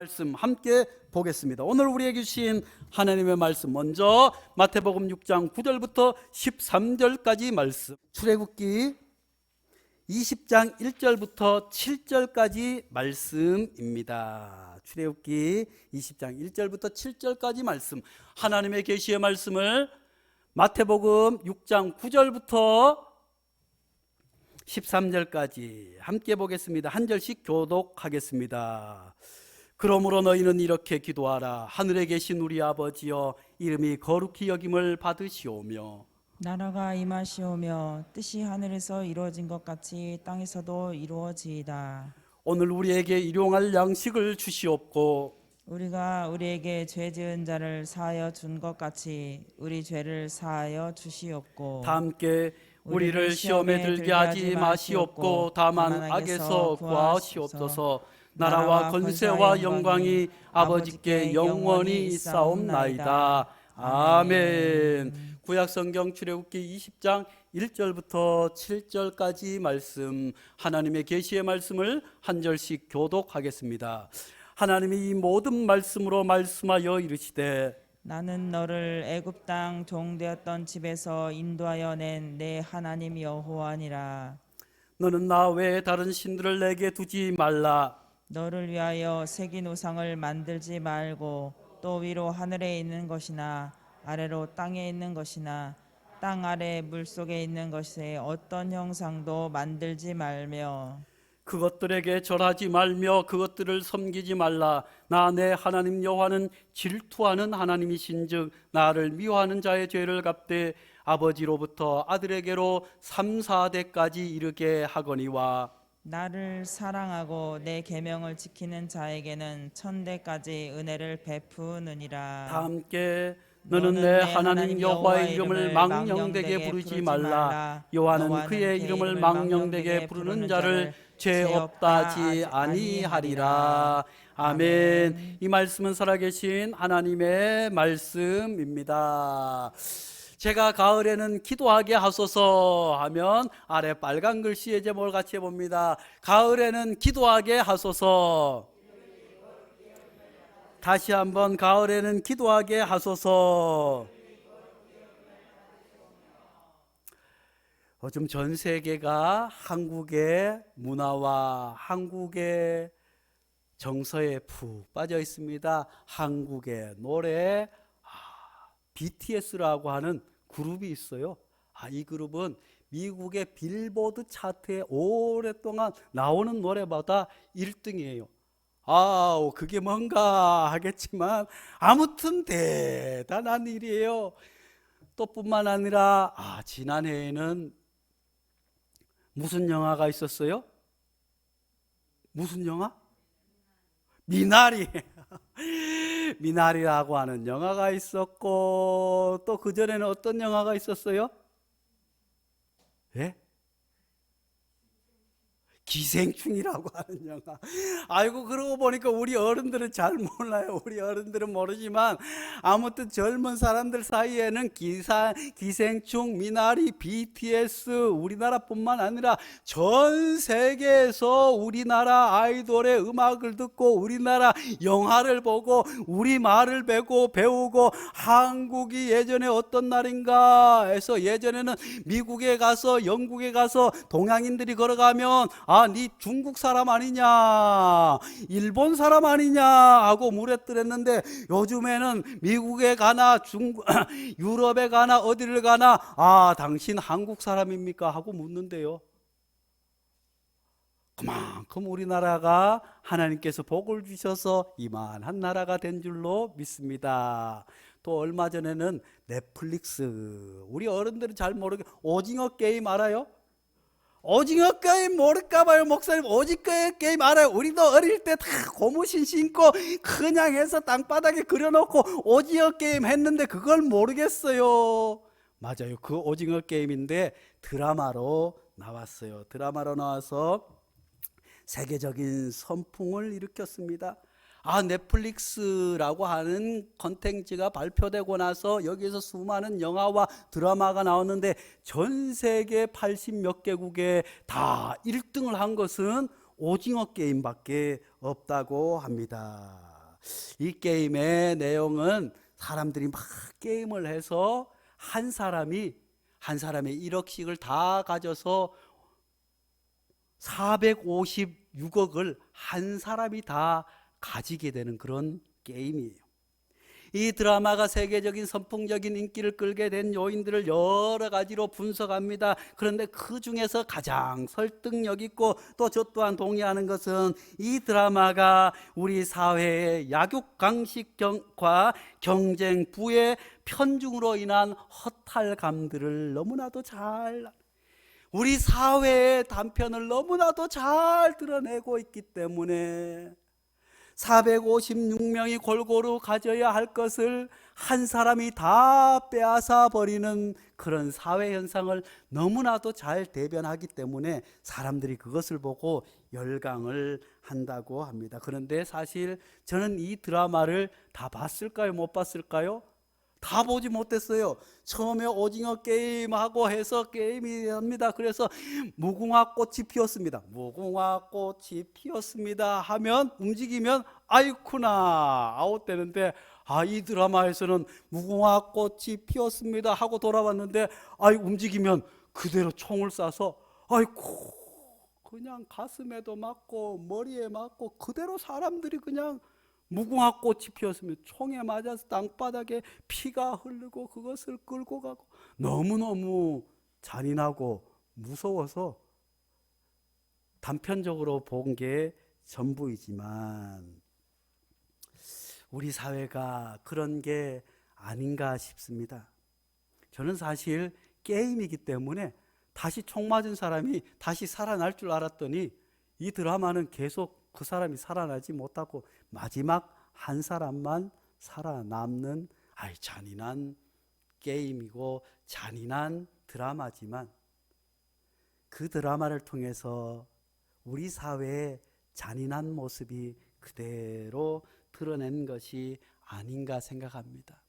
말씀 함께 보겠습니다. 오늘 우리에게 주신 하나님의 말씀, 먼저 마태복음 6장 9절부터 13절까지 말씀, 출애굽기 20장 1절부터 7절까지 말씀입니다. 출애굽기 20장 1절부터 7절까지 말씀, 하나님의 계시의 말씀을 마태복음 6장 9절부터 13절까지 함께 보겠습니다. 한 절씩 교독하겠습니다. 그러므로 너희는 이렇게 기도하라. 하늘에 계신 우리 아버지여, 이름이 거룩히 여김을 받으시오며 나라가 임하시오며 뜻이 하늘에서 이루어진 것 같이 땅에서도 이루어지이다. 오늘 우리에게 일용할 양식을 주시옵고 우리가 우리에게 죄 지은 자를 사하여 준 것 같이 우리 죄를 사하여 주시옵고 다 함께 우리를 시험에 들게 하지 마시옵고 다만 악에서 구하시옵소서. 나라와 권세와 영광이 아버지께 영원히 있사옵나이다. 아멘. 구약성경 출애굽기 20장 1절부터 7절까지 말씀, 하나님의 계시의 말씀을 한 절씩 교독하겠습니다. 하나님이 이 모든 말씀으로 말씀하여 이르시되 나는 너를 애굽 땅 종되었던 집에서 인도하여 낸 내 하나님 여호와니라. 너는 나 외에 다른 신들을 내게 두지 말라. 너를 위하여 새긴 우상을 만들지 말고 또 위로 하늘에 있는 것이나 아래로 땅에 있는 것이나 땅 아래 물속에 있는 것에 어떤 형상도 만들지 말며 그것들에게 절하지 말며 그것들을 섬기지 말라. 나 내 하나님 여호와는 질투하는 하나님이신즉 나를 미워하는 자의 죄를 갚되 아버지로부터 아들에게로 3, 4대까지 이르게 하거니와 나를 사랑하고 내 계명을 지키는 자에게는 1000대까지 은혜를 베푸느니라. 다 함께 너는 내 하나님 여호와의 이름을 망령되게 부르지 말라. 여호와는 그의 이름을 망령되게 부르는 자를 죄 없다 하지 아니하리라. 아멘. 이 말씀은 살아계신 하나님의 말씀입니다. 제가 가을에는 기도하게 하소서 하면 아래 빨간 글씨의 제목을 같이 해봅니다. 가을에는 기도하게 하소서. 다시 한번, 가을에는 기도하게 하소서. 요즘 전 세계가 한국의 문화와 한국의 정서에 푹 빠져 있습니다. 한국의 노래, BTS라고 하는 그룹이 있어요. 이 그룹은 미국의 빌보드 차트에 오랫동안 나오는 노래마다 1등이에요. 그게 뭔가 하겠지만 아무튼 대단한 일이에요. 또 뿐만 아니라 지난해에는 무슨 영화가 있었어요? 무슨 영화? 미나리. 미나리라고 하는 영화가 있었고, 또 그전에는 어떤 영화가 있었어요? 예? 기생충이라고 하는 영화. 아이고, 그러고 보니까 우리 어른들은 잘 몰라요. 우리 어른들은 모르지만 아무튼 젊은 사람들 사이에는 기생충, 미나리, BTS, 우리나라뿐만 아니라 전 세계에서 우리나라 아이돌의 음악을 듣고 우리나라 영화를 보고 우리말을 배우고 한국이 예전에 어떤 나라인가 해서, 예전에는 미국에 가서 영국에 가서 동양인들이 걸어가면 네 중국 사람 아니냐, 일본 사람 아니냐 하고 물었더랬는데, 요즘에는 미국에 가나 유럽에 가나 어디를 가나 당신 한국 사람입니까 하고 묻는데요. 그만큼 우리나라가 하나님께서 복을 주셔서 이만한 나라가 된 줄로 믿습니다. 또 얼마 전에는 넷플릭스, 우리 어른들은 잘 모르게 오징어 게임 알아요? 오징어 게임 모를까봐요. 목사님, 오징어 게임 알아요? 우리도 어릴 때 다 고무신 신고 그냥 해서 땅바닥에 그려놓고 오징어 게임 했는데 그걸 모르겠어요. 맞아요, 그 오징어 게임인데 드라마로 나왔어요. 드라마로 나와서 세계적인 선풍을 일으켰습니다. 넷플릭스라고 하는 컨텐츠가 발표되고 나서 여기에서 수많은 영화와 드라마가 나오는데 전 세계 80몇 개국에 다 1등을 한 것은 오징어 게임밖에 없다고 합니다. 이 게임의 내용은 사람들이 막 게임을 해서 한 사람이 1억씩을 다 가져서 456억을 한 사람이 다 가지게 되는 그런 게임이에요. 이 드라마가 세계적인 선풍적인 인기를 끌게 된 요인들을 여러 가지로 분석합니다. 그런데 그 중에서 가장 설득력 있고 또 저 또한 동의하는 것은 이 드라마가 우리 사회의 약육강식과 경쟁, 부의 편중으로 인한 허탈감들을 너무나도 잘, 우리 사회의 단편을 너무나도 잘 드러내고 있기 때문에 456명이 골고루 가져야 할 것을 한 사람이 다 빼앗아 버리는 그런 사회 현상을 너무나도 잘 대변하기 때문에 사람들이 그것을 보고 열광을 한다고 합니다. 그런데 사실 저는 이 드라마를 다 봤을까요? 못 봤을까요? 다 보지 못했어요. 처음에 오징어 게임하고 해서 게임이 합니다. 그래서 무궁화 꽃이 피었습니다. 무궁화 꽃이 피었습니다 하면 움직이면 아이쿠나 아웃되는데, 이 드라마에서는 무궁화 꽃이 피었습니다 하고 돌아왔는데 움직이면 그대로 총을 쏴서 아이쿠 그냥 가슴에도 맞고 머리에 맞고 그대로 사람들이 그냥 무궁화 꽃이 피었으면 총에 맞아서 땅바닥에 피가 흐르고 그것을 끌고 가고 너무너무 잔인하고 무서워서 단편적으로 본 게 전부이지만 우리 사회가 그런 게 아닌가 싶습니다. 저는 사실 게임이기 때문에 다시 총 맞은 사람이 다시 살아날 줄 알았더니 이 드라마는 계속 그 사람이 살아나지 못하고 마지막 한 사람만 살아남는 잔인한 게임이고 잔인한 드라마지만 그 드라마를 통해서 우리 사회의 잔인한 모습이 그대로 드러낸 것이 아닌가 생각합니다.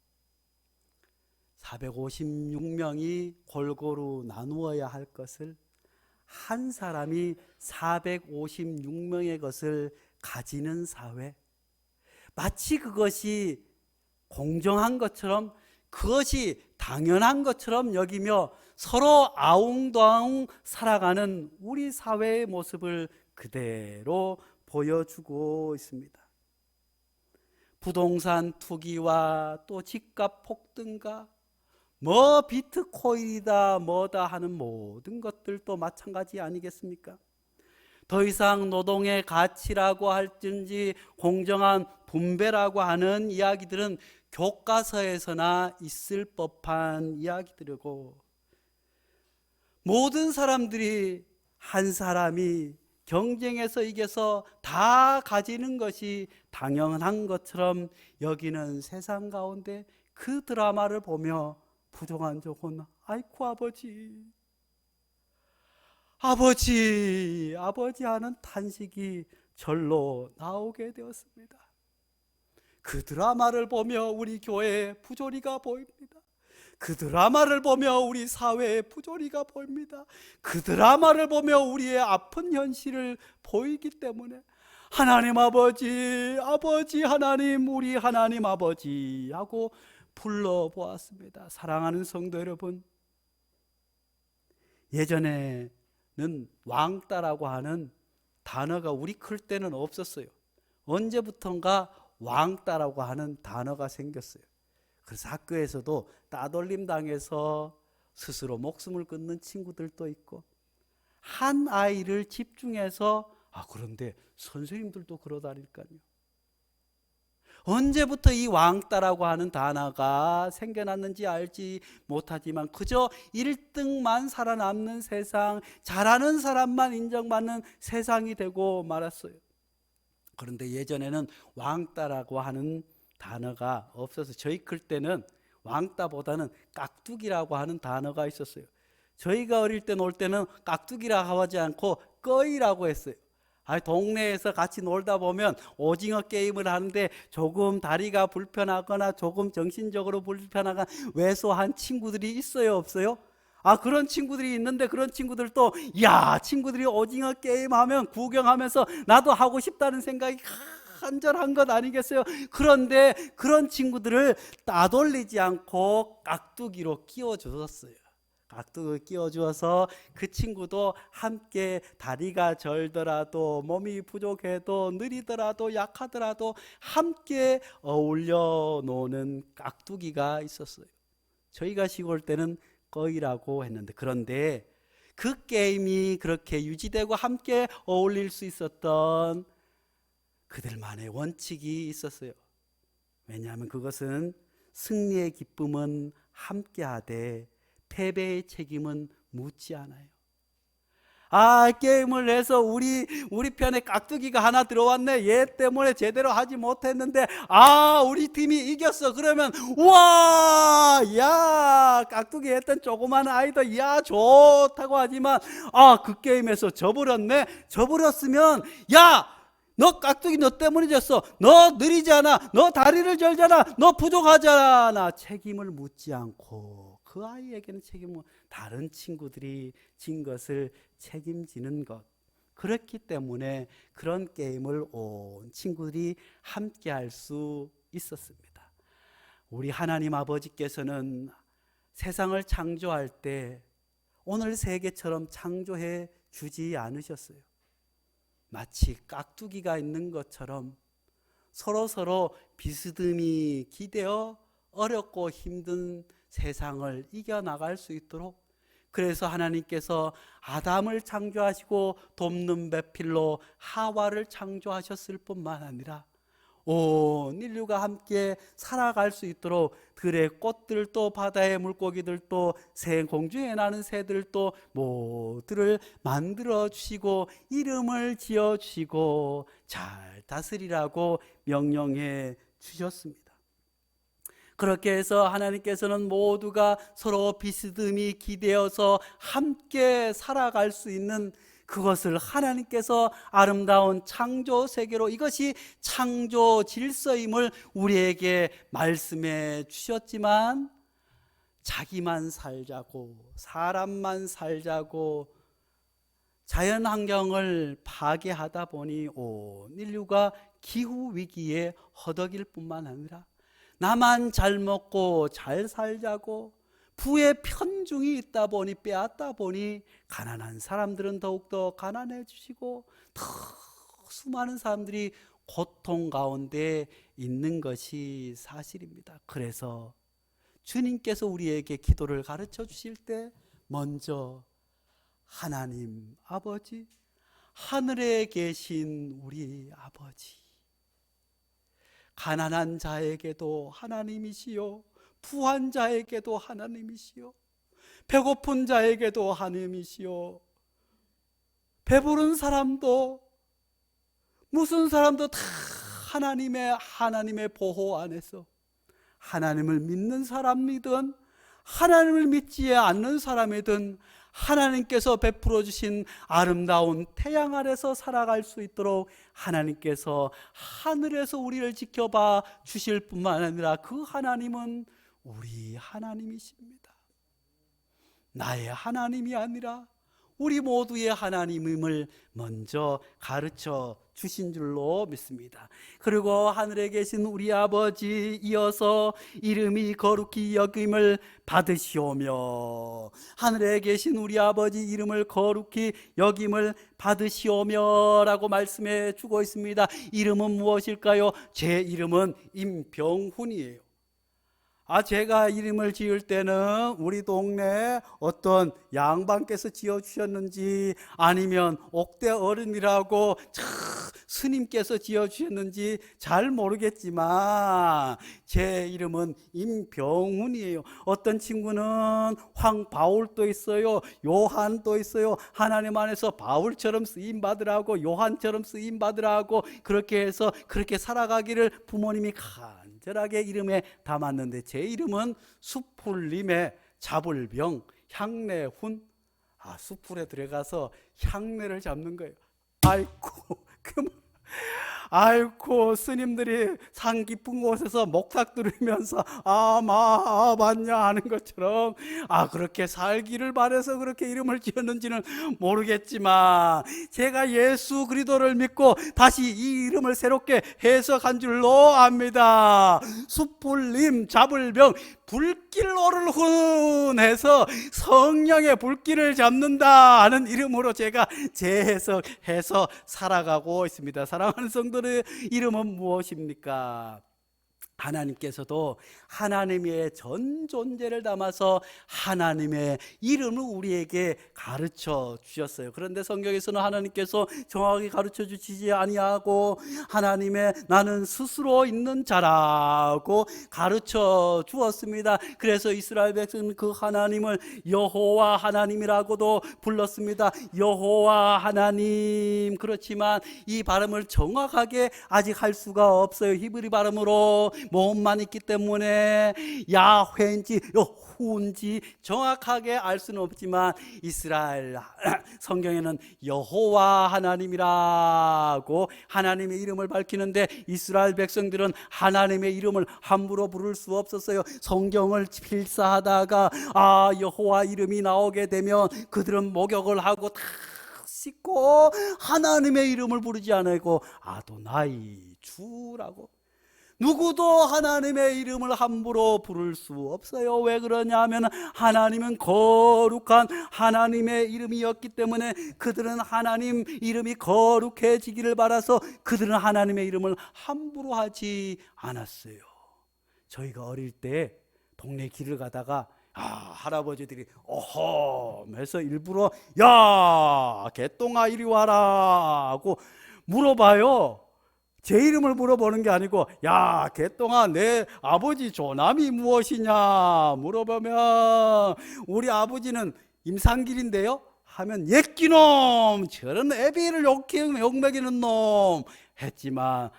456명이 골고루 나누어야 할 것을 한 사람이 456명의 것을 가지는 사회, 마치 그것이 공정한 것처럼 그것이 당연한 것처럼 여기며 서로 아웅다웅 살아가는 우리 사회의 모습을 그대로 보여주고 있습니다. 부동산 투기와 또 집값 폭등과 비트코인이다 뭐다 하는 모든 것들도 마찬가지 아니겠습니까? 더 이상 노동의 가치라고 할지 공정한 분배라고 하는 이야기들은 교과서에서나 있을 법한 이야기들이고, 모든 사람들이 한 사람이 경쟁에서 이겨서 다 가지는 것이 당연한 것처럼 여기는 세상 가운데 그 드라마를 보며 부정한 적은 아이쿠 아버지 하는 탄식이 절로 나오게 되었습니다. 그 드라마를 보며 우리 교회의 부조리가 보입니다. 그 드라마를 보며 우리 사회의 부조리가 보입니다. 그 드라마를 보며 우리의 아픈 현실을 보이기 때문에 하나님 아버지 하나님, 우리 하나님 아버지 하고 불러보았습니다. 사랑하는 성도 여러분, 예전에는 왕따라고 하는 단어가 우리 클 때는 없었어요. 언제부턴가 왕따라고 하는 단어가 생겼어요. 그래서 학교에서도 따돌림 당해서 스스로 목숨을 끊는 친구들도 있고, 한 아이를 집중해서 그런데 선생님들도 그러다니까요. 언제부터 이 왕따라고 하는 단어가 생겨났는지 알지 못하지만 그저 1등만 살아남는 세상, 잘하는 사람만 인정받는 세상이 되고 말았어요. 그런데 예전에는 왕따라고 하는 단어가 없어서 저희 클 때는 왕따보다는 깍두기라고 하는 단어가 있었어요. 저희가 어릴 때 놀 때는 깍두기라고 하지 않고 꺼이라고 했어요. 동네에서 같이 놀다 보면 오징어 게임을 하는데 조금 다리가 불편하거나 조금 정신적으로 불편하거나 왜소한 친구들이 있어요, 없어요? 그런 친구들이 있는데 그런 친구들도 친구들이 오징어 게임 하면 구경하면서 나도 하고 싶다는 생각이 간절한 것 아니겠어요? 그런데 그런 친구들을 따돌리지 않고 깍두기로 끼워주었어요. 깍두기 끼워주어서 그 친구도 함께 다리가 절더라도 몸이 부족해도 느리더라도 약하더라도 함께 어울려 노는 깍두기가 있었어요. 저희가 시골 때는 꺼이라고 했는데, 그런데 그 게임이 그렇게 유지되고 함께 어울릴 수 있었던 그들만의 원칙이 있었어요. 왜냐하면 그것은 승리의 기쁨은 함께하되 패배의 책임은 묻지 않아요. 게임을 해서 우리 편에 깍두기가 하나 들어왔네. 얘 때문에 제대로 하지 못했는데 우리 팀이 이겼어. 그러면 우와, 야, 깍두기 했던 조그만 아이도 야 좋다고 하지만 그 게임에서 져버렸네. 져버렸으면 야, 너 깍두기 너 때문에 졌어. 너 느리잖아. 너 다리를 절잖아. 너 부족하잖아. 책임을 묻지 않고 그 아이에게는 책임을, 다른 친구들이 진 것을 책임지는 것. 그렇기 때문에 그런 게임을 온 친구들이 함께 할 수 있었습니다. 우리 하나님 아버지께서는 세상을 창조할 때 오늘 세계처럼 창조해 주지 않으셨어요. 마치 깍두기가 있는 것처럼 서로 비스듬히 기대어 어렵고 힘든 세상을 이겨나갈 수 있도록, 그래서 하나님께서 아담을 창조하시고 돕는 배필로 하와를 창조하셨을 뿐만 아니라 온 인류가 함께 살아갈 수 있도록 들의 꽃들도 바다의 물고기들도 공중에 나는 새들도 모두를 만들어 주시고 이름을 지어 주시고 잘 다스리라고 명령해 주셨습니다. 그렇게 해서 하나님께서는 모두가 서로 비스듬히 기대어서 함께 살아갈 수 있는 그것을 하나님께서 아름다운 창조 세계로, 이것이 창조 질서임을 우리에게 말씀해 주셨지만 자기만 살자고 사람만 살자고 자연 환경을 파괴하다 보니 온 인류가 기후 위기에 허덕일 뿐만 아니라 나만 잘 먹고 잘 살자고 부의 편중이 있다 보니 빼앗다 보니 가난한 사람들은 더욱더 가난해지시고 더 수많은 사람들이 고통 가운데 있는 것이 사실입니다. 그래서 주님께서 우리에게 기도를 가르쳐 주실 때 먼저 하나님 아버지, 하늘에 계신 우리 아버지, 가난한 자에게도 하나님이시요 부한 자에게도 하나님이시요 배고픈 자에게도 하나님이시요 배부른 사람도 무슨 사람도 다 하나님의 보호 안에서, 하나님을 믿는 사람이든 하나님을 믿지 않는 사람이든 하나님께서 베풀어 주신 아름다운 태양 아래서 살아갈 수 있도록 하나님께서 하늘에서 우리를 지켜봐 주실 뿐만 아니라 그 하나님은 우리 하나님이십니다. 나의 하나님이 아니라 우리 모두의 하나님임을 먼저 가르쳐 주신 줄로 믿습니다. 그리고 하늘에 계신 우리 아버지, 이어서 이름이 거룩히 여김을 받으시오며, 하늘에 계신 우리 아버지 이름을 거룩히 여김을 받으시오며 라고 말씀해 주고 있습니다. 이름은 무엇일까요? 제 이름은 임병훈이에요. 제가 이름을 지을 때는 우리 동네 어떤 양반께서 지어주셨는지 아니면 옥대 어른이라고 스님께서 지어주셨는지 잘 모르겠지만 제 이름은 임병훈이에요. 어떤 친구는 황바울도 있어요, 요한도 있어요. 하나님 안에서 바울처럼 쓰임받으라고, 요한처럼 쓰임받으라고 그렇게 해서 그렇게 살아가기를 부모님이 간절하게 이름에 담았는데, 제 이름은 수풀림의 잡을병 향내훈. 수풀에 들어가서 향내를 잡는 거예요. 아이고, 아이고 스님들이 산 깊은 곳에서 목탁 들으면서 맞냐 하는 것처럼 그렇게 살기를 바라서 그렇게 이름을 지었는지는 모르겠지만 제가 예수 그리스도를 믿고 다시 이 이름을 새롭게 해석한 줄로 압니다. 숯불님 잡을병 불길로를 훈해서 성령의 불길을 잡는다 하는 이름으로 제가 재해석해서 살아가고 있습니다. 사랑하는 성도의 이름은 무엇입니까? 하나님께서도 하나님의 전 존재를 담아서 하나님의 이름을 우리에게 가르쳐 주셨어요. 그런데 성경에서는 하나님께서 정확하게 가르쳐 주시지 아니하고 하나님의 나는 스스로 있는 자라고 가르쳐 주었습니다. 그래서 이스라엘 백성은 그 하나님을 여호와 하나님이라고도 불렀습니다. 여호와 하나님. 그렇지만 이 발음을 정확하게 아직 할 수가 없어요. 히브리 발음으로 모음만 있기 때문에 야훼인지 여호인지 정확하게 알 수는 없지만 이스라엘 성경에는 여호와 하나님이라고 하나님의 이름을 밝히는데 이스라엘 백성들은 하나님의 이름을 함부로 부를 수 없었어요. 성경을 필사하다가 여호와 이름이 나오게 되면 그들은 목욕을 하고 다 씻고 하나님의 이름을 부르지 않고 아도나이 주라고. 누구도 하나님의 이름을 함부로 부를 수 없어요. 왜 그러냐면 하나님은 거룩한 하나님의 이름이었기 때문에 그들은 하나님 이름이 거룩해지기를 바라서 그들은 하나님의 이름을 함부로 하지 않았어요. 저희가 어릴 때 동네 길을 가다가 할아버지들이 어허 해서 일부러 야 개똥아 이리 와라 하고 물어봐요. 제 이름을 물어보는 게 아니고 야 개똥아 내 아버지 조남이 무엇이냐 물어보면 우리 아버지는 임상길인데요 하면 옛기놈 저런 애비를 욕먹이는 놈 했지만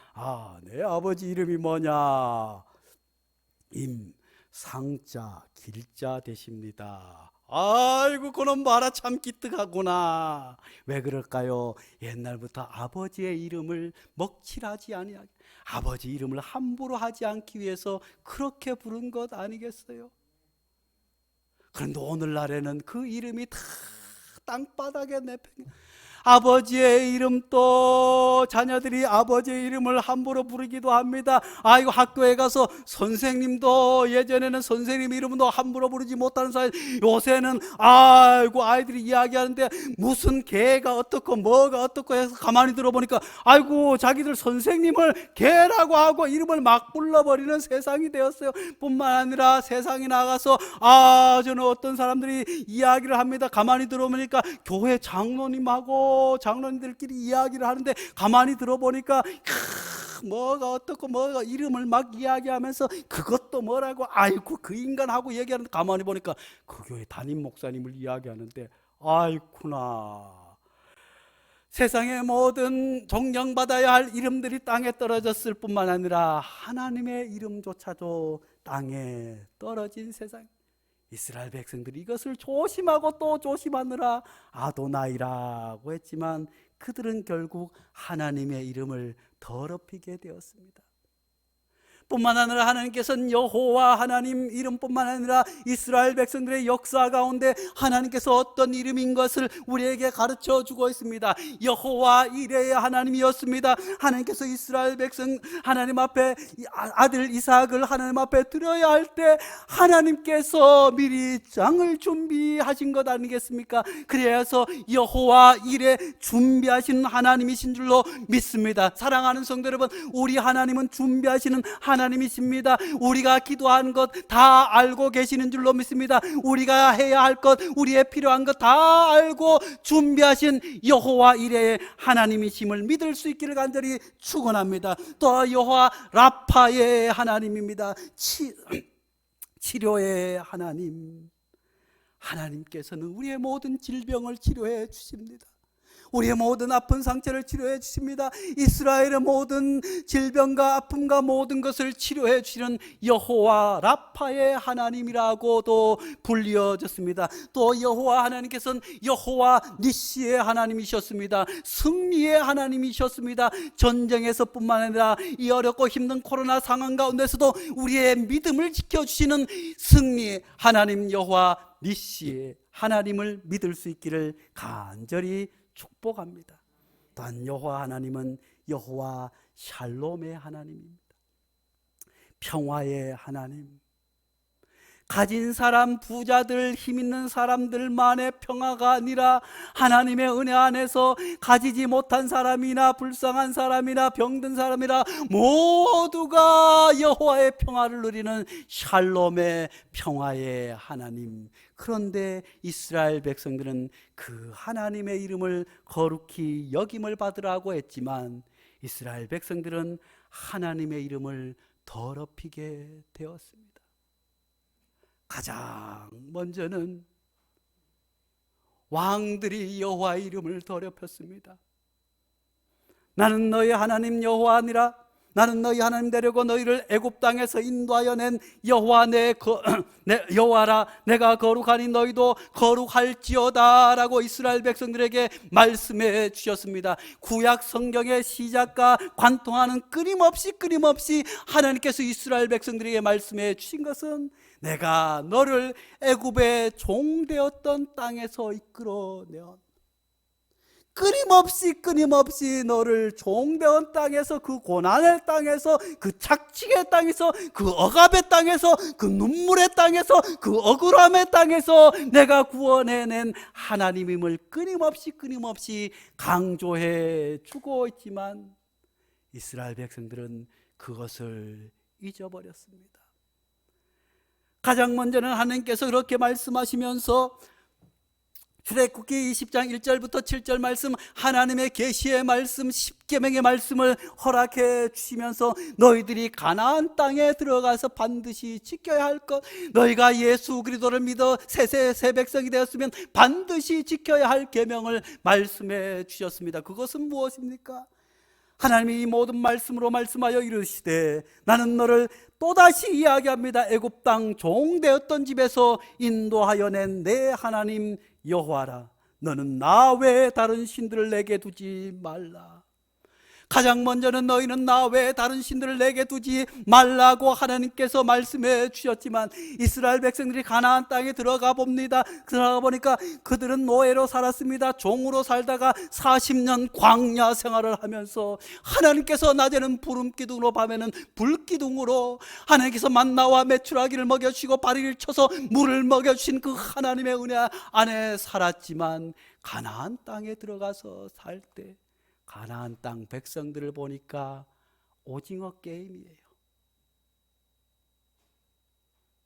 내 아버지 이름이 뭐냐 임상자 길자 되십니다. 아이고 그놈 봐라 참 기특하구나. 왜 그럴까요? 옛날부터 아버지의 이름을 먹칠하지 아니하게 아버지 이름을 함부로 하지 않기 위해서 그렇게 부른 것 아니겠어요? 그런데 오늘날에는 그 이름이 다 땅바닥에 내팽겨 아버지의 이름도 자녀들이 아버지의 이름을 함부로 부르기도 합니다. 이거 학교에 가서 선생님도 예전에는 선생님 이름도 함부로 부르지 못하는 사이 요새는 아이고 아이들이 이야기하는데 무슨 개가 어떻고 뭐가 어떻고 해서 가만히 들어보니까 아이고 자기들 선생님을 개라고 하고 이름을 막 불러버리는 세상이 되었어요. 뿐만 아니라 세상에 나가서 저는 어떤 사람들이 이야기를 합니다. 가만히 들어보니까 교회 장로님하고 장로님들끼리 이야기를 하는데 가만히 들어보니까 뭐가 어떻고 뭐가 이름을 막 이야기하면서 그것도 뭐라고 아이고 그 인간하고 얘기하는데 가만히 보니까 그 교회 담임 목사님을 이야기하는데 아이쿠나 세상의 모든 존경받아야 할 이름들이 땅에 떨어졌을 뿐만 아니라 하나님의 이름조차도 땅에 떨어진 세상. 이스라엘 백성들이 이것을 조심하고 또 조심하느라 아도나이라고 했지만 그들은 결국 하나님의 이름을 더럽히게 되었습니다. 뿐만 아니라 하나님께서는 여호와 하나님 이름뿐만 아니라 이스라엘 백성들의 역사 가운데 하나님께서 어떤 이름인 것을 우리에게 가르쳐 주고 있습니다. 여호와 이레의 하나님이었습니다. 하나님께서 이스라엘 백성 하나님 앞에 아들 이삭을 하나님 앞에 드려야 할 때 하나님께서 미리 장을 준비하신 것 아니겠습니까? 그래서 여호와 이레 준비하신 하나님이신 줄로 믿습니다. 사랑하는 성도 여러분, 우리 하나님은 준비하시는 하나님이십니다. 우리가 기도한 것 다 알고 계시는 줄로 믿습니다. 우리가 해야 할 것, 우리의 필요한 것 다 알고 준비하신 여호와 이레의 하나님이심을 믿을 수 있기를 간절히 축원합니다. 또 여호와 라파의 하나님입니다. 치료의 하나님. 하나님께서는 우리의 모든 질병을 치료해 주십니다. 우리의 모든 아픈 상처를 치료해 주십니다. 이스라엘의 모든 질병과 아픔과 모든 것을 치료해 주시는 여호와 라파의 하나님이라고도 불려졌습니다. 또 여호와 하나님께서는 여호와 니시의 하나님이셨습니다. 승리의 하나님이셨습니다. 전쟁에서뿐만 아니라 이 어렵고 힘든 코로나 상황 가운데서도 우리의 믿음을 지켜주시는 승리의 하나님 여호와 니시의 하나님을 믿을 수 있기를 간절히 축복합니다. 또한 여호와 하나님은 여호와 샬롬의 하나님입니다. 평화의 하나님. 가진 사람, 부자들, 힘 있는 사람들만의 평화가 아니라 하나님의 은혜 안에서 가지지 못한 사람이나 불쌍한 사람이나 병든 사람이나 모두가 여호와의 평화를 누리는 샬롬의 평화의 하나님. 그런데 이스라엘 백성들은 그 하나님의 이름을 거룩히 여김을 받으라고 했지만 이스라엘 백성들은 하나님의 이름을 더럽히게 되었습니다. 가장 먼저는 왕들이 여호와의 이름을 더럽혔습니다. 나는 너희 하나님 여호와니라. 나는 너희 하나님 되려고 너희를 애굽 땅에서 인도하여 낸 여호와 여호와라. 내가 거룩하니 너희도 거룩할지어다 라고 이스라엘 백성들에게 말씀해 주셨습니다. 구약 성경의 시작과 관통하는 끊임없이 하나님께서 이스라엘 백성들에게 말씀해 주신 것은 내가 너를 애굽의 종되었던 땅에서 이끌어내었다. 끊임없이 너를 종되었던 땅에서, 그 고난의 땅에서, 그 착취의 땅에서, 그 억압의 땅에서, 그 눈물의 땅에서, 그 억울함의 땅에서 내가 구원해낸 하나님임을 끊임없이 강조해 주고 있지만 이스라엘 백성들은 그것을 잊어버렸습니다. 가장 먼저는 하나님께서 그렇게 말씀하시면서 출애굽기 20장 1절부터 7절 말씀, 하나님의 계시의 말씀, 십계명의 말씀을 허락해 주시면서 너희들이 가나안 땅에 들어가서 반드시 지켜야 할 것, 너희가 예수 그리스도를 믿어 새 백성이 되었으면 반드시 지켜야 할 계명을 말씀해 주셨습니다. 그것은 무엇입니까? 하나님이 이 모든 말씀으로 말씀하여 이르시되 나는 너를 또다시 이야기합니다. 애굽 땅 종되었던 집에서 인도하여 낸 내 하나님 여호와라. 너는 나 외에 다른 신들을 내게 두지 말라. 가장 먼저는 너희는 나 외에 다른 신들을 내게 두지 말라고 하나님께서 말씀해 주셨지만 이스라엘 백성들이 가나안 땅에 들어가 봅니다. 들어가 보니까 그들은 노예로 살았습니다. 종으로 살다가 40년 광야 생활을 하면서 하나님께서 낮에는 구름 기둥으로 밤에는 불 기둥으로 하나님께서 만나와 메추라기를 먹여주시고 바리를 쳐서 물을 먹여주신 그 하나님의 은혜 안에 살았지만 가나안 땅에 들어가서 살 때 가나안 땅 백성들을 보니까 오징어 게임이에요.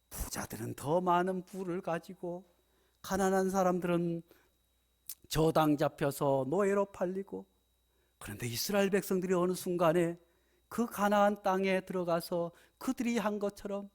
부자들은 더 많은 부를 가지고 가난한 사람들은 저당 잡혀서 노예로 팔리고, 그런데 이스라엘 백성들이 어느 순간에 그 가나안 땅에 들어가서 그들이 한 것처럼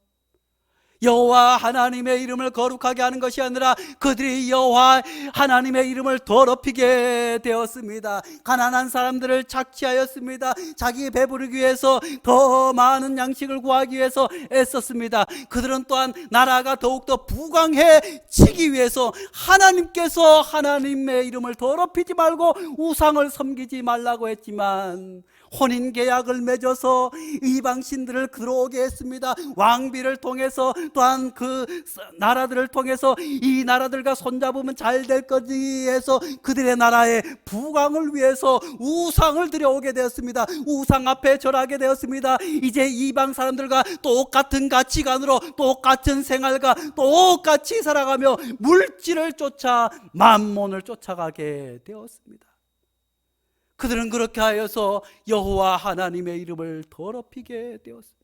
여호와 하나님의 이름을 거룩하게 하는 것이 아니라 그들이 여호와 하나님의 이름을 더럽히게 되었습니다. 가난한 사람들을 착취하였습니다. 자기 배부르기 위해서 더 많은 양식을 구하기 위해서 애썼습니다. 그들은 또한 나라가 더욱더 부강해지기 위해서 하나님께서 하나님의 이름을 더럽히지 말고 우상을 섬기지 말라고 했지만 혼인계약을 맺어서 이방신들을 들어오게 했습니다. 왕비를 통해서 또한 그 나라들을 통해서 이 나라들과 손잡으면 잘 될 거지 해서 그들의 나라의 부강을 위해서 우상을 들여오게 되었습니다. 우상 앞에 절하게 되었습니다. 이제 이방 사람들과 똑같은 가치관으로 똑같은 생활과 똑같이 살아가며 물질을 쫓아 만몬을 쫓아가게 되었습니다. 그들은 그렇게 하여서 여호와 하나님의 이름을 더럽히게 되었습니다.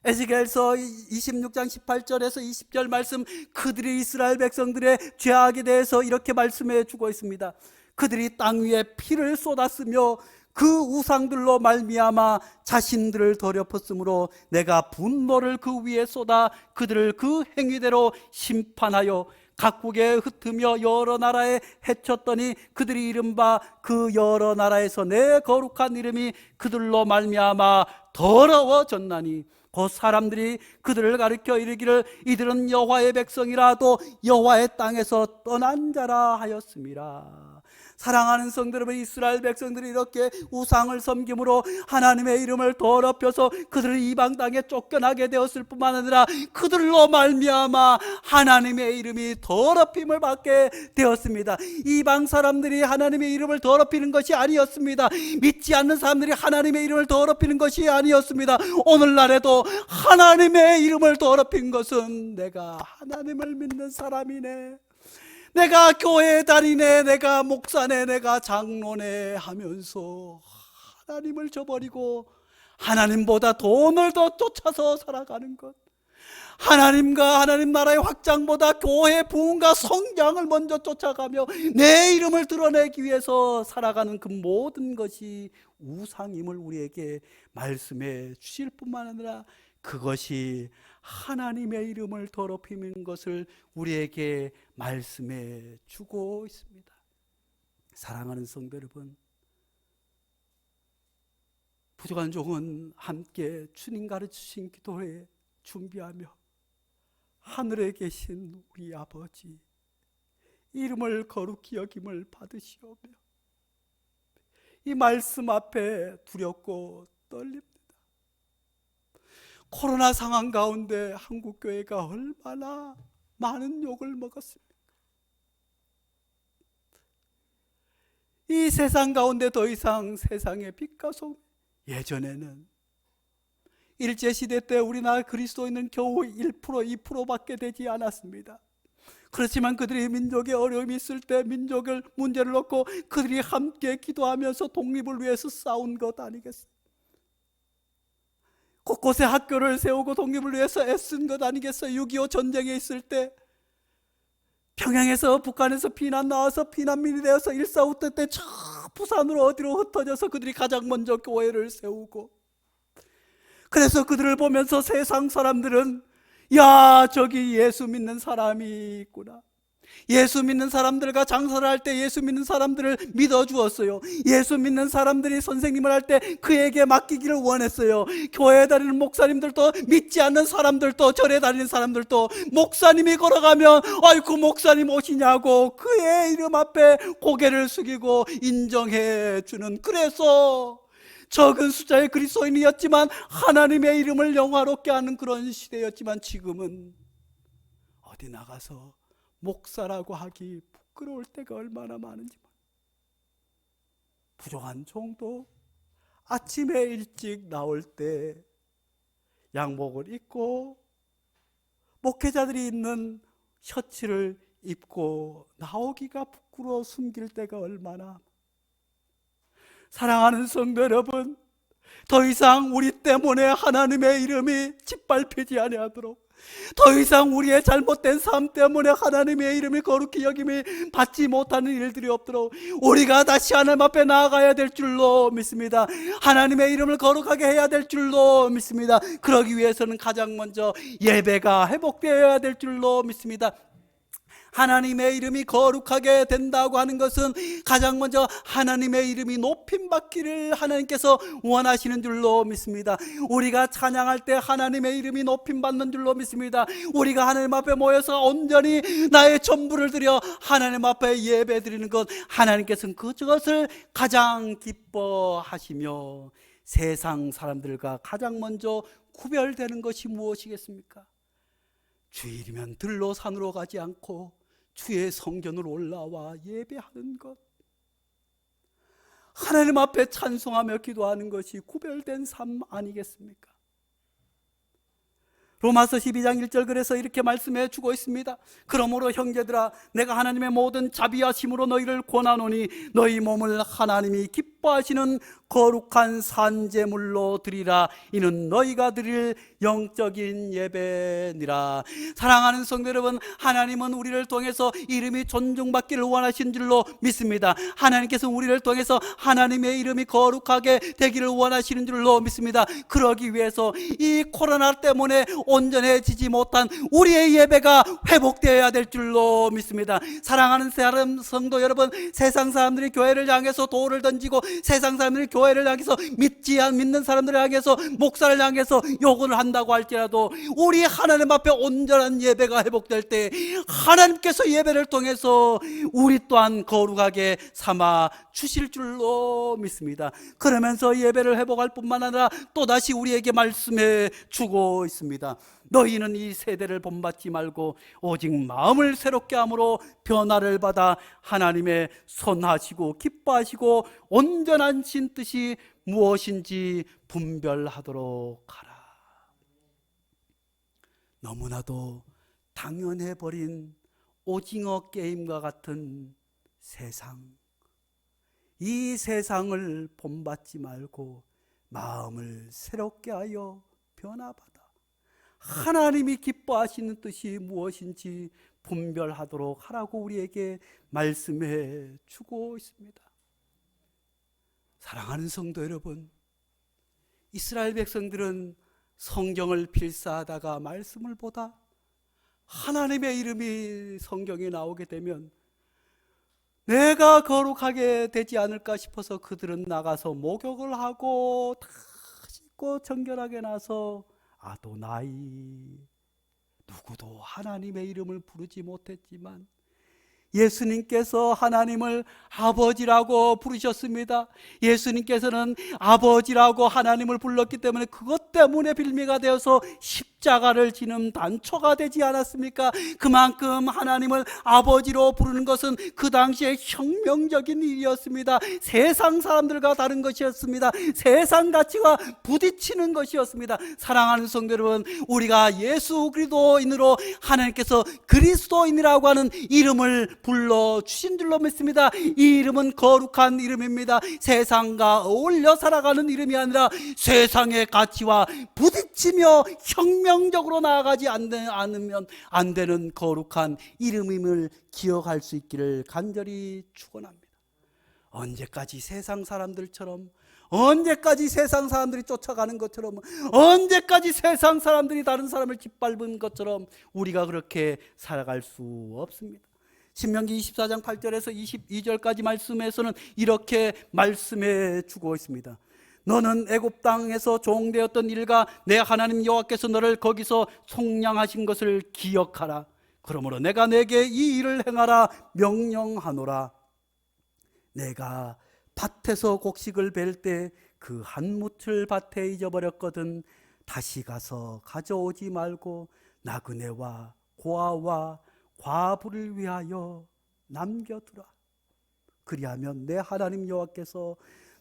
에스겔서 26장 18절에서 20절 말씀, 그들이 이스라엘 백성들의 죄악에 대해서 이렇게 말씀해 주고 있습니다. 그들이 땅 위에 피를 쏟았으며 그 우상들로 말미암아 자신들을 더럽혔으므로 내가 분노를 그 위에 쏟아 그들을 그 행위대로 심판하여 각국에 흩으며 여러 나라에 헤쳤더니 그들이 이른바 그 여러 나라에서 내 거룩한 이름이 그들로 말미암아 더러워졌나니 곧 사람들이 그들을 가리켜 이르기를 이들은 여호와의 백성이라 또 여호와의 땅에서 떠난 자라 하였음이라. 사랑하는 성도 여러분, 이스라엘 백성들이 이렇게 우상을 섬김으로 하나님의 이름을 더럽혀서 그들을 이방 땅에 쫓겨나게 되었을 뿐만 아니라 그들로 말미암아 하나님의 이름이 더럽힘을 받게 되었습니다. 이방 사람들이 하나님의 이름을 더럽히는 것이 아니었습니다. 믿지 않는 사람들이 하나님의 이름을 더럽히는 것이 아니었습니다. 오늘날에도 하나님의 이름을 더럽힌 것은 내가 하나님을 믿는 사람이네, 내가 교회에 다니네, 내가 목사네, 내가 장로네 하면서 하나님을 저버리고 하나님보다 돈을 더 쫓아서 살아가는 것, 하나님과 하나님 나라의 확장보다 교회 부흥과 성장을 먼저 쫓아가며 내 이름을 드러내기 위해서 살아가는 그 모든 것이 우상임을 우리에게 말씀해 주실 뿐만 아니라 그것이 하나님의 이름을 더럽히는 것을 우리에게 말씀해 주고 있습니다. 사랑하는 성도 여러분, 부족한 종은 함께 주님 가르치신 기도에 준비하며 하늘에 계신 우리 아버지 이름을 거룩히 여김을 받으시오며 이 말씀 앞에 두렵고 떨립니다. 코로나 상황 가운데 한국교회가 얼마나 많은 욕을 먹었습니까? 이 세상 가운데 더 이상 세상의 빛과 소금, 예전에는 일제시대 때 우리나라 그리스도인은 겨우 1%, 2%밖에 되지 않았습니다. 그렇지만 그들이 민족의 어려움이 있을 때 민족을 문제를 놓고 그들이 함께 기도하면서 독립을 위해서 싸운 것 아니겠어요? 곳곳에 학교를 세우고 독립을 위해서 애쓴 것 아니겠어요? 6.25 전쟁에 있을 때 평양에서 북한에서 피난 나와서 피난민이 되어서 1.4 때 저 부산으로 어디로 흩어져서 그들이 가장 먼저 교회를 세우고, 그래서 그들을 보면서 세상 사람들은 야, 저기 예수 믿는 사람이 있구나, 예수 믿는 사람들과 장사를 할 때 예수 믿는 사람들을 믿어주었어요. 예수 믿는 사람들이 선생님을 할 때 그에게 맡기기를 원했어요. 교회에 다니는 목사님들도, 믿지 않는 사람들도, 절에 다니는 사람들도 목사님이 걸어가면 아이고 목사님 오시냐고 그의 이름 앞에 고개를 숙이고 인정해 주는, 그래서 적은 숫자의 그리스도인이었지만 하나님의 이름을 영화롭게 하는 그런 시대였지만, 지금은 어디 나가서 목사라고 하기 부끄러울 때가 얼마나 많은지. 부족한 종도 아침에 일찍 나올 때 양복을 입고 목회자들이 입는 셔츠를 입고 나오기가 부끄러워 숨길 때가 얼마나. 사랑하는 성도 여러분, 더 이상 우리 때문에 하나님의 이름이 짓밟히지 아니하도록, 더 이상 우리의 잘못된 삶 때문에 하나님의 이름이 거룩히 여김이 받지 못하는 일들이 없도록 우리가 다시 하나님 앞에 나아가야 될 줄로 믿습니다. 하나님의 이름을 거룩하게 해야 될 줄로 믿습니다. 그러기 위해서는 가장 먼저 예배가 회복되어야 될 줄로 믿습니다. 하나님의 이름이 거룩하게 된다고 하는 것은 가장 먼저 하나님의 이름이 높임받기를 하나님께서 원하시는 줄로 믿습니다. 우리가 찬양할 때 하나님의 이름이 높임받는 줄로 믿습니다. 우리가 하나님 앞에 모여서 온전히 나의 전부를 드려 하나님 앞에 예배 드리는 것, 하나님께서는 그것을 가장 기뻐하시며 세상 사람들과 가장 먼저 구별되는 것이 무엇이겠습니까? 주일이면 들로 산으로 가지 않고 주의 성전으로 올라와 예배하는 것, 하나님 앞에 찬송하며 기도하는 것이 구별된 삶 아니겠습니까? 로마서 12장 1절 그래서 이렇게 말씀해 주고 있습니다. 그러므로 형제들아, 내가 하나님의 모든 자비하심으로 너희를 권하노니 너희 몸을 하나님이 기뻐 기뻐하시는 거룩한 산제물로 드리라. 이는 너희가 드릴 영적인 예배니라. 사랑하는 성도 여러분, 하나님은 우리를 통해서 이름이 존중받기를 원하신 줄로 믿습니다. 하나님께서 우리를 통해서 하나님의 이름이 거룩하게 되기를 원하시는 줄로 믿습니다. 그러기 위해서 이 코로나 때문에 온전해지지 못한 우리의 예배가 회복되어야 될 줄로 믿습니다. 사랑하는 성도 여러분, 세상 사람들이 교회를 향해서 돌을 던지고, 세상 사람들이 교회를 향해서 믿는 사람들을 향해서, 목사를 향해서 욕을 한다고 할지라도 우리 하나님 앞에 온전한 예배가 회복될 때 하나님께서 예배를 통해서 우리 또한 거룩하게 삼아 주실 줄로 믿습니다. 그러면서 예배를 회복할 뿐만 아니라 또다시 우리에게 말씀해 주고 있습니다. 너희는 이 세대를 본받지 말고 오직 마음을 새롭게 함으로 변화를 받아 하나님의 선하시고 기뻐하시고 온전한 신 뜻이 무엇인지 분별하도록 하라. 너무나도 당연해버린 오징어 게임과 같은 세상, 이 세상을 본받지 말고 마음을 새롭게 하여 변화받아 하나님이 기뻐하시는 뜻이 무엇인지 분별하도록 하라고 우리에게 말씀해 주고 있습니다. 사랑하는 성도 여러분, 이스라엘 백성들은 성경을 필사하다가 말씀을 보다 하나님의 이름이 성경에 나오게 되면 내가 거룩하게 되지 않을까 싶어서 그들은 나가서 목욕을 하고 다 씻고 정결하게 나서 아도나이, 누구도 하나님의 이름을 부르지 못했지만 예수님께서 하나님을 아버지라고 부르셨습니다. 예수님께서는 아버지라고 하나님을 불렀기 때문에 그것 때문에 빌미가 되어서 십자가를 지는 단초가 되지 않았습니까? 그만큼 하나님을 아버지로 부르는 것은 그 당시에 혁명적인 일이었습니다. 세상 사람들과 다른 것이었습니다. 세상 가치와 부딪히는 것이었습니다. 사랑하는 성도 여러분, 우리가 예수 그리스도인으로 하나님께서 그리스도인이라고 하는 이름을 불러주신 줄로 믿습니다. 이 이름은 거룩한 이름입니다. 세상과 어울려 살아가는 이름이 아니라 세상의 가치와 부딪히며 혁명적으로 나아가지 않으면 안 되는 거룩한 이름임을 기억할 수 있기를 간절히 축원합니다. 언제까지 세상 사람들처럼, 언제까지 세상 사람들이 쫓아가는 것처럼, 언제까지 세상 사람들이 다른 사람을 짓밟은 것처럼 우리가 그렇게 살아갈 수 없습니다. 신명기 24장 8절에서 22절까지 말씀에서는 이렇게 말씀해 주고 있습니다. 너는 애굽 땅에서 종되었던 일과 내 하나님 여호와께서 너를 거기서 속량하신 것을 기억하라. 그러므로 내가 내게 이 일을 행하라 명령하노라. 내가 밭에서 곡식을 벨 때 그 한 무틀 밭에 잊어버렸거든 다시 가서 가져오지 말고 나그네와 고아와 과부를 위하여 남겨두라. 그리하면 내 하나님 여호와께서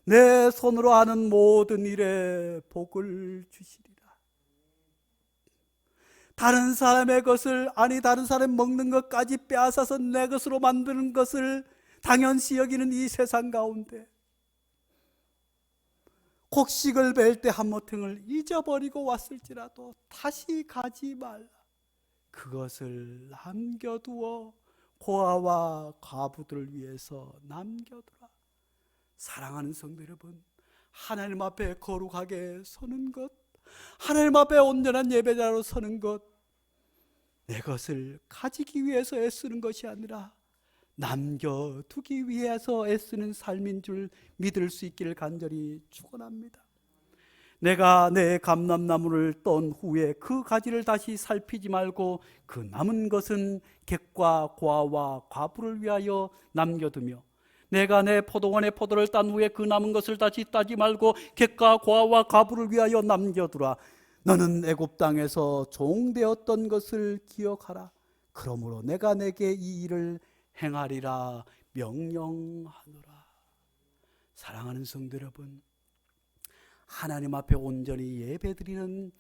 내 손으로 하는 모든 일에 복을 주시리라. 다른 사람의 것을, 아니 다른 사람 먹는 것까지 빼앗아서 내 것으로 만드는 것을 당연시 여기는 이 세상 가운데 곡식을 벨 때 한 모퉁을 잊어버리고 왔을지라도 다시 가지 말라. 그것을 남겨두어 고아와 과부들을 위해서 남겨두라. 사랑하는 성도 여러분, 하나님 앞에 거룩하게 서는 것, 하나님 앞에 온전한 예배자로 서는 것, 내 것을 가지기 위해서 애쓰는 것이 아니라 남겨두기 위해서 애쓰는 삶인 줄 믿을 수 있기를 간절히 축원합니다. 내가 내 감람나무를 떤 후에 그 가지를 다시 살피지 말고 그 남은 것은 객과 고아와 과부를 위하여 남겨두며, 내가 내 포도원의 포도를 딴 후에 그 남은 것을 다시 따지 말고 객과 고아와 과부를 위하여 남겨두라. 너는 애굽 땅에서 종되었던 것을 기억하라. 그러므로 내가 내게 이 일을 행하리라 명령하노라. 사랑하는 성도 여러분, 하나님 앞에 온전히 예배드리는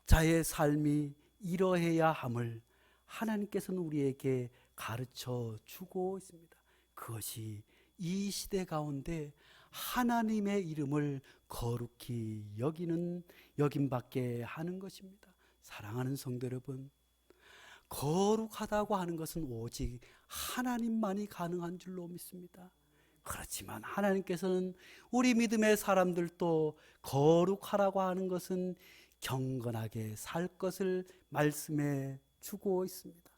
자의 삶이 이러해야 함을 하나님께서는 우리에게 가르쳐 주고 있습니다. 그것이 이 시대 가운데 하나님의 이름을 거룩히 여김받게 하는 것입니다. 사랑하는 성도 여러분, 거룩하다고 하는 것은 오직 하나님만이 가능한 줄로 믿습니다. 그렇지만 하나님께서는 우리 믿음의 사람들도 거룩하라고 하는 것은 경건하게 살 것을 말씀해 주고 있습니다.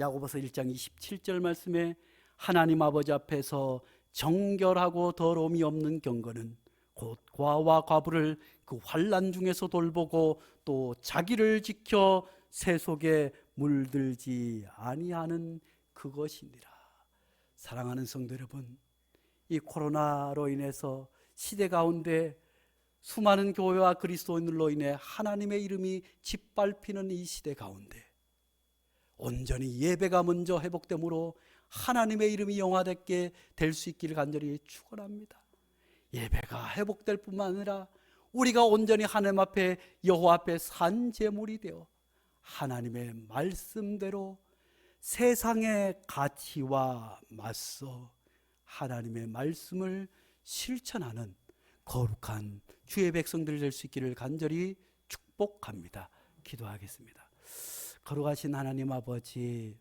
야고보서 1장 27절 말씀에 하나님 아버지 앞에서 정결하고 더러움이 없는 경건은 곧 과와 과부를 그 환난 중에서 돌보고 또 자기를 지켜 새 속에 물들지 아니하는 그것이니라. 사랑하는 성도 여러분, 이 코로나로 인해서 시대 가운데 수많은 교회와 그리스도인들로 인해 하나님의 이름이 짓밟히는 이 시대 가운데 온전히 예배가 먼저 회복되므로 하나님의 이름이 영화되게 될 수 있기를 간절히 축원합니다. 예배가 회복될 뿐만 아니라 우리가 온전히 하나님 앞에 여호와 앞에 산 제물이 되어 하나님의 말씀대로 세상의 가치와 맞서 하나님의 말씀을 실천하는 거룩한 주의 백성들 될 수 있기를 간절히 축복합니다. 기도하겠습니다. 거룩하신 하나님 아버지,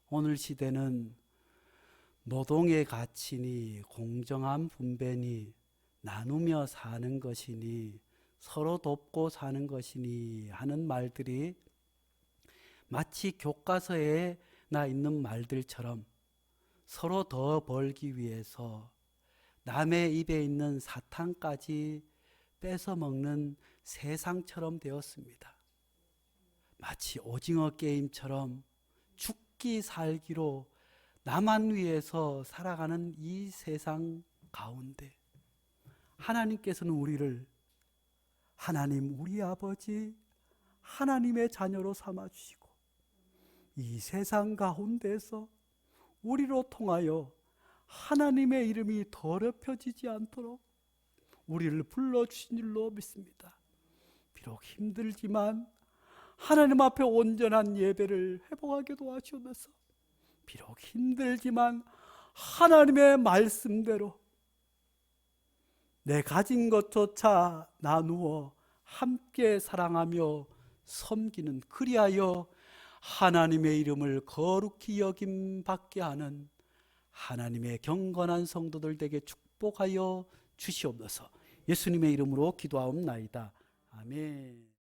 오늘 시대는 노동의 가치니 공정한 분배니 나누며 사는 것이니 서로 돕고 사는 것이니 하는 말들이 마치 교과서에 나 있는 말들처럼 서로 더 벌기 위해서 남의 입에 있는 사탕까지 뺏어 먹는 세상처럼 되었습니다. 마치 오징어 게임처럼 죽기 살기로 나만 위해서 살아가는 이 세상 가운데 하나님께서는 우리를 하나님 우리 아버지 하나님의 자녀로 삼아주시고 이 세상 가운데서 우리로 통하여 하나님의 이름이 더럽혀지지 않도록 우리를 불러주신 줄로 믿습니다. 비록 힘들지만 하나님 앞에 온전한 예배를 회복하게 도와주셔서 비록 힘들지만 하나님의 말씀대로 내 가진 것조차 나누어 함께 사랑하며 섬기는, 그리하여 하나님의 이름을 거룩히 여김받게 하는 하나님의 경건한 성도들 되게 축복하여 주시옵소서. 예수님의 이름으로 기도하옵나이다. 아멘.